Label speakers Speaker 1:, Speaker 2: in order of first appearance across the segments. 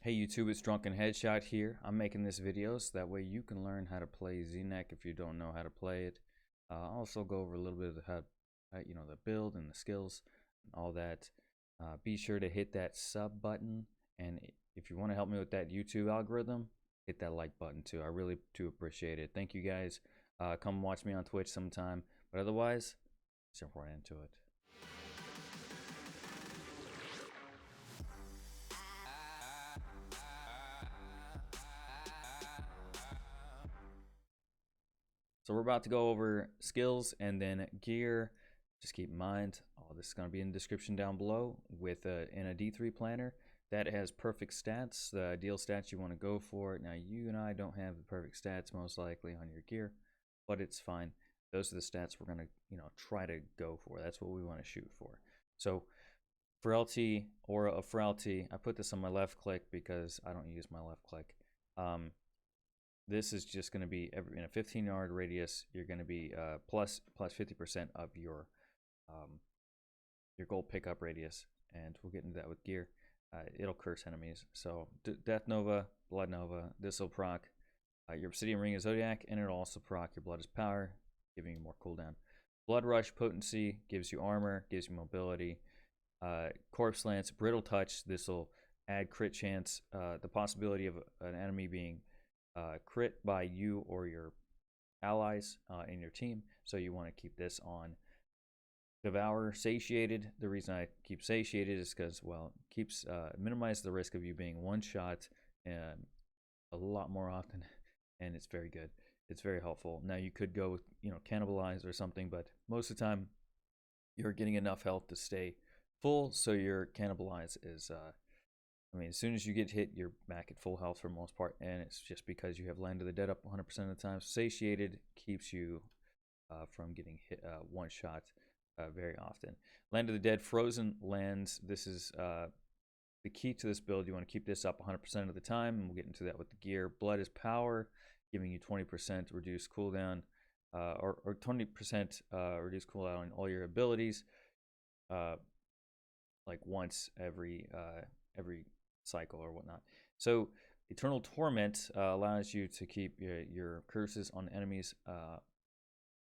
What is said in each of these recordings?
Speaker 1: Hey YouTube, it's Drunken Headshot here. I'm making this video so that way you can learn how to play Znec if you don't know how to play it. I'll also go over a little bit of the build and the skills and all that. Be sure to hit that sub button, and if you want to help me with that YouTube algorithm, hit that like button too. I really do appreciate it. Thank you guys. Come watch me on Twitch sometime. But otherwise, let's jump right into it. So we're about to go over skills and then gear. Just keep in mind, all this is going to be in the description down below with in a D3 planner that has perfect stats, the ideal stats you want to go for. Now you and I don't have the perfect stats most likely on your gear, but it's fine. Those are the stats we're going to try to go for. That's what we want to shoot for. So for LT, aura of frailty, I put this on my left click because I don't use my left click. This is just going to be in a 15-yard radius. You're going to be plus 50% of your gold pickup radius, and we'll get into that with gear. It'll curse enemies. So Death Nova, Blood Nova. This will proc your Obsidian Ring of Zodiac, and it'll also proc your Blood is Power, giving you more cooldown. Blood Rush Potency gives you armor, gives you mobility. Corpse Lance, Brittle Touch. This will add crit chance. The possibility of an enemy being crit by you or your allies in your team, so you want to keep this on. Devour, Satiated. The reason I keep Satiated is because, well, it keeps minimize the risk of you being one shot a lot more often, and it's very good. It's very helpful. Now you could go with Cannibalize or something, but most of the time you're getting enough health to stay full, so your Cannibalize is as soon as you get hit, you're back at full health for the most part, and it's just because you have Land of the Dead up 100% of the time. Satiated keeps you from getting hit one shot very often. Land of the Dead, Frozen Lands. This is the key to this build. You want to keep this up 100% of the time, and we'll get into that with the gear. Blood is Power, giving you 20% reduced cooldown, or 20% reduced cooldown on all your abilities, like once every cycle or whatnot. So Eternal Torment allows you to keep your curses on enemies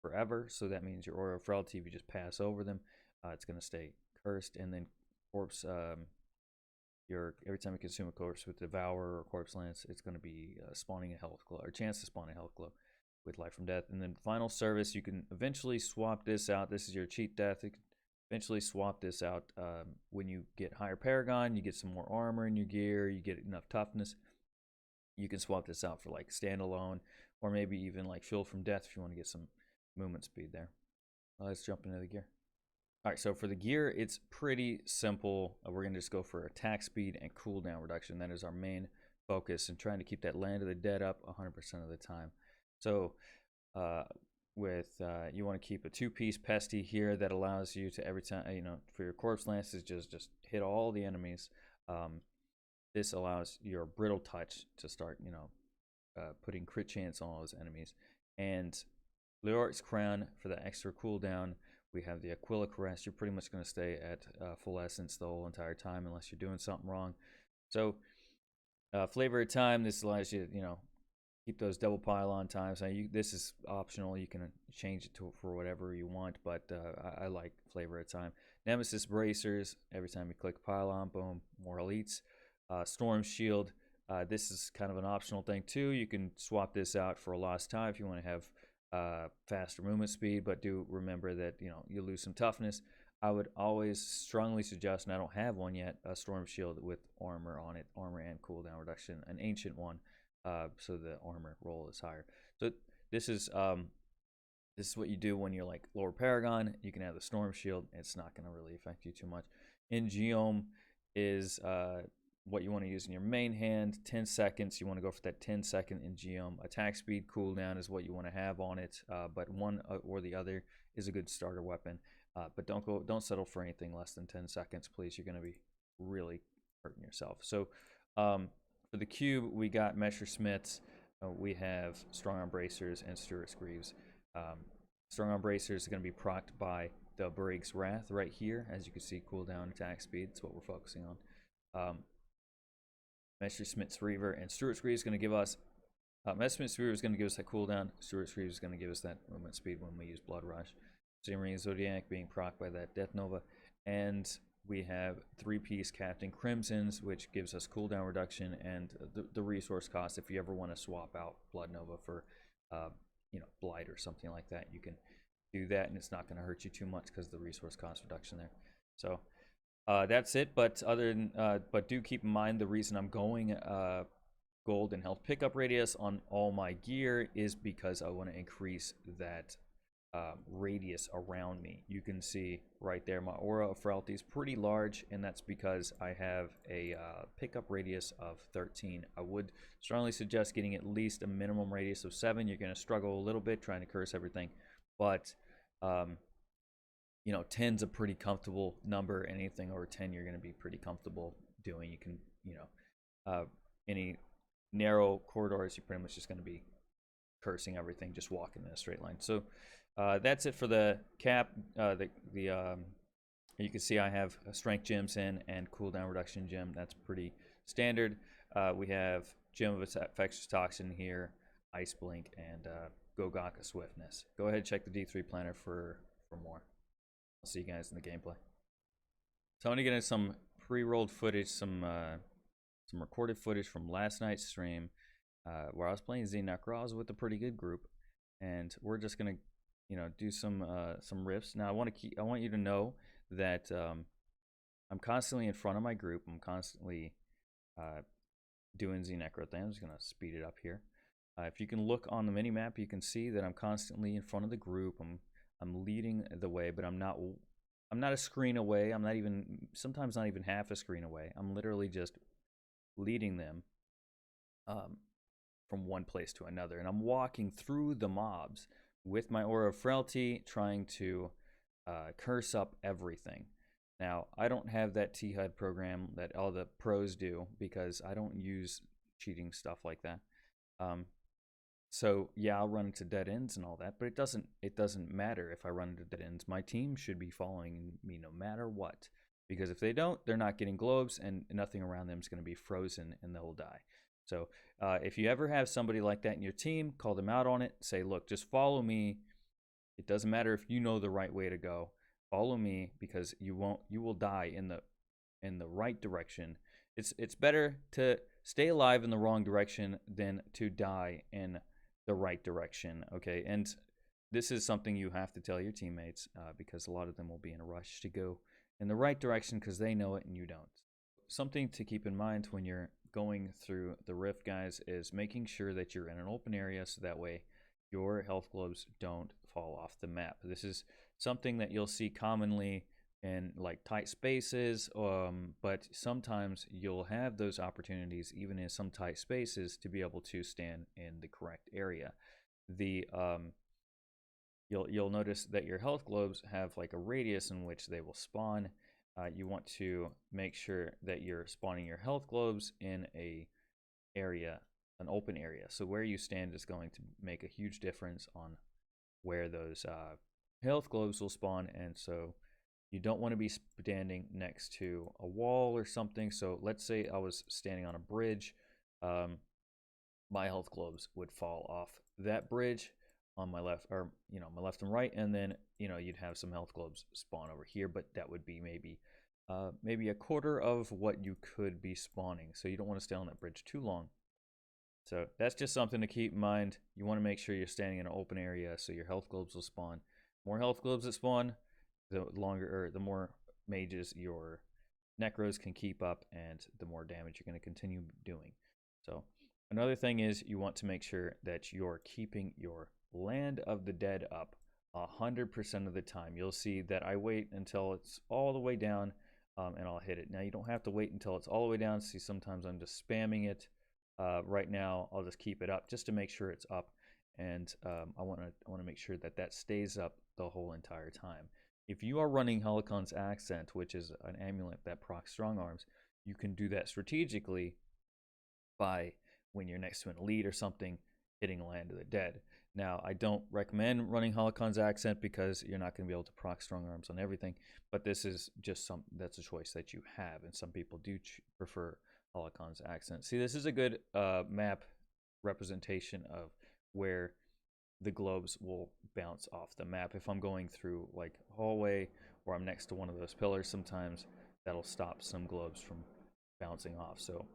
Speaker 1: forever. So that means your Aura of Frailty, if you just pass over them, it's going to stay cursed. And then Corpse, every time you consume a corpse with Devour or Corpse Lance, it's going to be spawning a health glow, or chance to spawn a health glow with Life from Death. And then Final Service, you can eventually swap this out. This is your cheat death. You can eventually swap this out when you get higher Paragon. You get some more armor in your gear, you get enough toughness, you can swap this out for like standalone, or maybe even like Fuel from Death if you want to get some movement speed there. Let's jump into the gear. Alright, so for the gear, it's pretty simple. We're going to just go for attack speed and cooldown reduction. That is our main focus, and trying to keep that Land of the Dead up 100% of the time. So you want to keep a 2-piece pesty here that allows you to, every time for your Corpse Lances, just hit all the enemies. This allows your Brittle Touch to start putting crit chance on all those enemies. And Leoric's Crown for the extra cooldown. We have the Aquila Caress. You're pretty much going to stay at full essence the whole entire time unless you're doing something wrong. So Flavor of Time, this allows you keep those double pylon times. Now this is optional. You can change it for whatever you want, but I like Flavor of Time. Nemesis Bracers. Every time you click pylon, boom, more elites. Storm Shield. This is kind of an optional thing too. You can swap this out for a Lost Time if you want to have faster movement speed, but do remember that you lose some toughness. I would always strongly suggest, and I don't have one yet, a Storm Shield with armor on it, armor and cooldown reduction, an ancient one. So the armor roll is higher. So this is what you do when you're like lower Paragon. You can have the Storm Shield. It's not going to really affect you too much. Ingeome is what you want to use in your main hand. 10 seconds. You want to go for that 10-second Ingeome. Attack speed cooldown is what you want to have on it. But one or the other is a good starter weapon. But don't settle for anything less than 10 seconds, please. You're going to be really hurting yourself. So for the cube, we got Messerschmitts, we have Strong Arm Bracers, and Stuart's Greaves. Strong Arm Bracers is going to be procced by the Brig's Wrath right here. As you can see, cooldown, attack speed, that's what we're focusing on. Mestre Smith's Reaver, and Stuart's Greaves is going to give us Mestre Smith's Reaver is going to give us that cooldown. Stuart's Greaves is going to give us that movement speed when we use Blood Rush. Simmering Zodiac being proc by that Death Nova, and we have 3-piece Captain Crimson's, which gives us cooldown reduction and the resource cost. If you ever want to swap out Blood Nova for Blight or something like that, you can do that, and it's not going to hurt you too much because of the resource cost reduction there. So that's it. But but do keep in mind the reason I'm going gold and health pickup radius on all my gear is because I want to increase that radius around me. You can see right there my aura of frailty is pretty large, and that's because I have a pickup radius of 13. I would strongly suggest getting at least a minimum radius of 7. You're going to struggle a little bit trying to curse everything, but 10's a pretty comfortable number. Anything over 10 you're going to be pretty comfortable doing. You can any narrow corridors, you're pretty much just going to be cursing everything, just walking in a straight line. So that's it for the cap. You can see I have strength gems in and cooldown reduction gem. That's pretty standard. We have gem of infectious toxin here, ice blink, and Gogaka swiftness. Go ahead and check the D3 planner for more. I'll see you guys in the gameplay. So I'm gonna get into some pre-rolled footage, some recorded footage from last night's stream, where I was playing Znec. I was with a pretty good group, and we're just gonna do some riffs. Now I want you to know that I'm constantly in front of my group. I'm constantly doing Znec thing. I'm just gonna speed it up here. If you can look on the mini map, you can see that I'm constantly in front of the group. I'm leading the way, but I'm not a screen away. I'm not even, sometimes not even half a screen away. I'm literally just leading them from one place to another, and I'm walking through the mobs with my Aura of Frailty, trying to curse up everything. Now, I don't have that T-HUD program that all the pros do, because I don't use cheating stuff like that. So yeah, I'll run into dead ends and all that, but it doesn't matter if I run into dead ends. My team should be following me no matter what, because if they don't, they're not getting globes, and nothing around them is going to be frozen, and they'll die. So if you ever have somebody like that in your team, call them out on it. Say, look, just follow me. It doesn't matter if you know the right way to go. Follow me, because you will die in the right direction. It's better to stay alive in the wrong direction than to die in the right direction. Okay, and this is something you have to tell your teammates, because a lot of them will be in a rush to go in the right direction because they know it and you don't. Something to keep in mind when you're going through the rift, guys, is making sure that you're in an open area, so that way your health globes don't fall off the map. This is something that you'll see commonly in like tight spaces, but sometimes you'll have those opportunities even in some tight spaces to be able to stand in the correct area. You'll notice that your health globes have like a radius in which they will spawn. You want to make sure that you're spawning your health globes in an open area. So where you stand is going to make a huge difference on where those health globes will spawn, and so you don't want to be standing next to a wall or something. So let's say I was standing on a bridge. My health globes would fall off that bridge on my left, or my left and right, and then you'd have some health globes spawn over here, but that would be maybe a quarter of what you could be spawning. So you don't want to stay on that bridge too long. So that's just something to keep in mind. You want to make sure you're standing in an open area so your health globes will spawn. More health globes that spawn, the more mages your necros can keep up, and the more damage you're going to continue doing. So another thing is you want to make sure that you're keeping your Land of the Dead up 100% of the time. You'll see that I wait until it's all the way down, and I'll hit it. Now you don't have to wait until it's all the way down. See, sometimes I'm just spamming it. Right now I'll just keep it up just to make sure it's up, and I want to make sure that stays up the whole entire time. If you are running Helicon's Accent, which is an amulet that procs strong arms, you can do that strategically by, when you're next to an elite or something, hitting Land of the Dead. Now, I don't recommend running Helicon's Accent because you're not going to be able to proc strong arms on everything, but this is just that's a choice that you have, and some people do prefer Holocon's accent. See, this is a good map representation of where the globes will bounce off the map. If I'm going through like a hallway or I'm next to one of those pillars, sometimes that'll stop some globes from bouncing off. So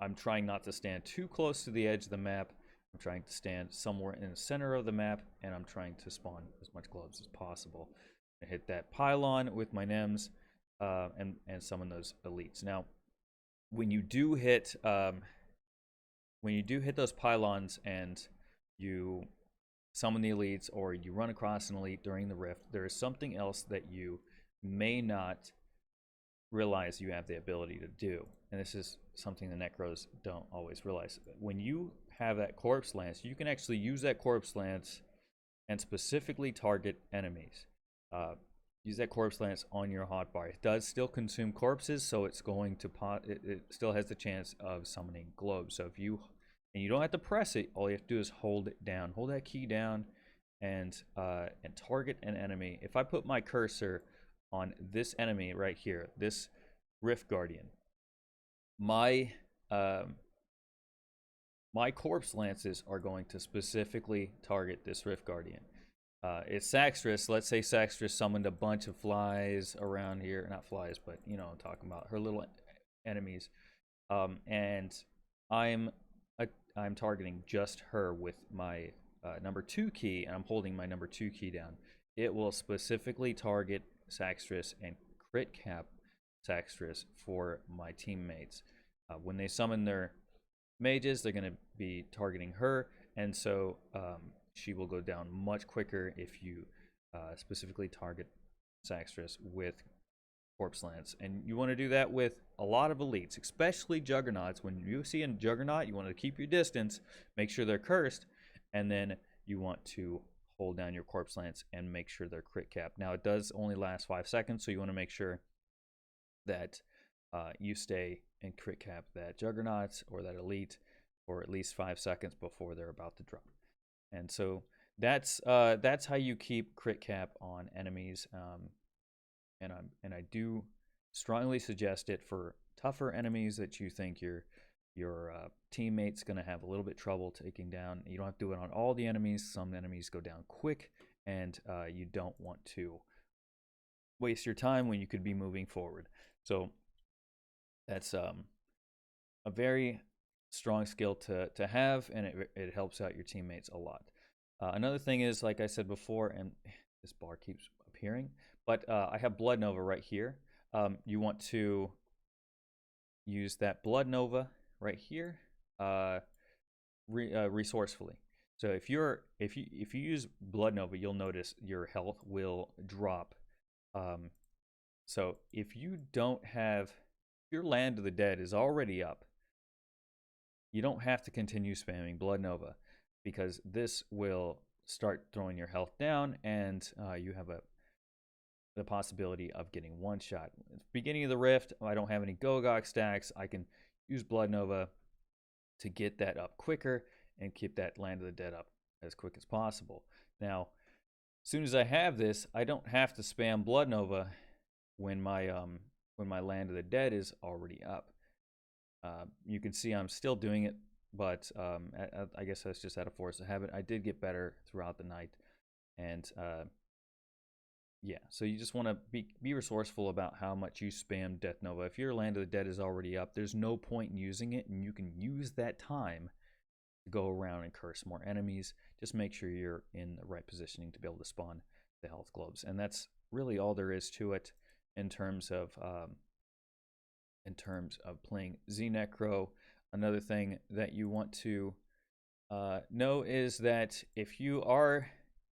Speaker 1: I'm trying not to stand too close to the edge of the map. I'm trying to stand somewhere in the center of the map, and I'm trying to spawn as much globes as possible. I hit that pylon with my NEMs and summon those elites. Now, when you do hit those pylons and you summon the elites or you run across an elite during the rift, there is something else that you may not realize you have the ability to do. And this is something the Necros don't always realize. When you have that corpse lance, you can actually use that corpse lance and specifically target enemies. Use that corpse lance on your hotbar. It does still consume corpses, so it's going to it still has the chance of summoning globes. So if you don't have to press it, all you have to do is hold it down. Hold that key down and target an enemy. If I put my cursor on this enemy right here, this Rift Guardian, my corpse lances are going to specifically target this Rift Guardian. It's Saxtress. Let's say Saxtress summoned a bunch of flies around here. Not flies, but you know, I'm talking about her little enemies. And I'm targeting just her with my number 2 key, and I'm holding my number 2 key down. It will specifically target Saxtress and crit cap Saxtress for my teammates. When they summon their mages, they're going to be targeting her, and so she will go down much quicker if you specifically target Saxtress with Corpse Lance. And you want to do that with a lot of elites, especially Juggernauts. When you see a Juggernaut, you want to keep your distance, make sure they're cursed, and then you want to hold down your Corpse Lance and make sure they're crit capped. Now, it does only last 5 seconds, so you want to make sure that you stay and crit cap that Juggernaut or that elite for at least 5 seconds before they're about to drop. And so that's how you keep crit cap on enemies. And I do strongly suggest it for tougher enemies that you think your teammate's going to have a little bit trouble taking down. You don't have to do it on all the enemies. Some enemies go down quick, and you don't want to waste your time when you could be moving forward. So that's a very strong skill to have, and it helps out your teammates a lot. Another thing is, like I said before, and this bar keeps appearing, but I have Blood Nova right here. You want to use that Blood Nova right here resourcefully. So if you use Blood Nova, you'll notice your health will drop. So if you don't have, if your Land of the Dead is already up, you don't have to continue spamming Blood Nova, because this will start throwing your health down, and you have the possibility of getting one shot. At the beginning of the rift, I don't have any Gogok stacks. I can use Blood Nova to get that up quicker and keep that Land of the Dead up as quick as possible. Now, as soon as I have this, I don't have to spam Blood Nova when my Land of the Dead is already up. You can see I'm still doing it, but I guess that's just out of force of habit. I did get better throughout the night, and yeah, so you just want to be resourceful about how much you spam Death Nova. If your Land of the Dead is already up, there's no point in using it, and you can use that time to go around and curse more enemies. Just make sure you're in the right positioning to be able to spawn the health globes, and that's really all there is to it in terms of playing Znec. Another thing that you want to know is that if you are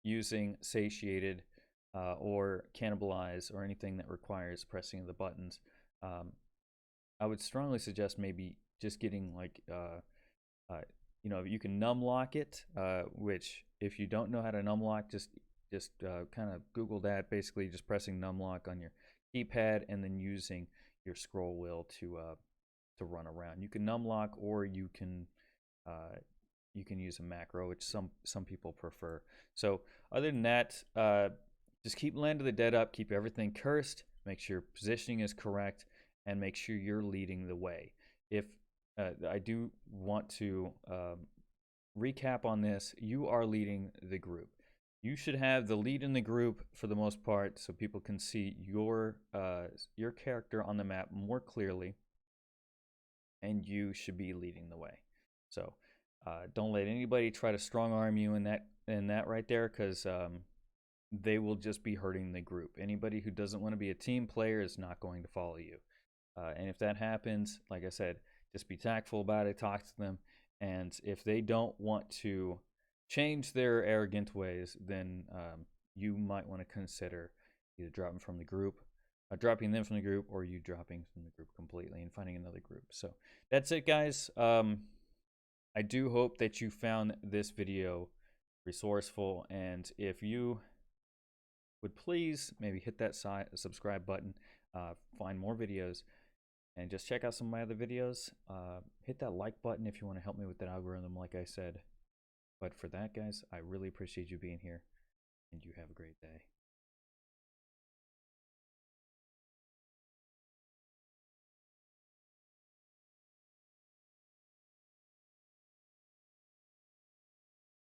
Speaker 1: using Satiated or Cannibalize or anything that requires pressing of the buttons, I would strongly suggest maybe just getting like you can numlock it, which if you don't know how to numlock, just kind of Google that. Basically, just pressing numlock on your keypad and then using your scroll wheel to run around. You can numlock, or you can use a macro, which some people prefer. So other than that, just keep Land of the Dead up, keep everything cursed, make sure your positioning is correct, and make sure you're leading the way. if I do want to recap on this, you are leading the group. You should have the lead in the group for the most part, so people can see your character on the map more clearly, and you should be leading the way. So don't let anybody try to strong arm you in that right there, because they will just be hurting the group. Anybody who doesn't want to be a team player is not going to follow you. And if that happens, like I said, just be tactful about it, talk to them, and if they don't want to change their arrogant ways, then you might want to consider either dropping from the group, dropping them from the group, or you dropping from the group completely and finding another group. So that's it, guys. I do hope that you found this video resourceful, and if you would please maybe hit that subscribe button, find more videos, and just check out some of my other videos. Hit that like button if you want to help me with that algorithm, like I said. But for that, guys, I really appreciate you being here, and you have a great day.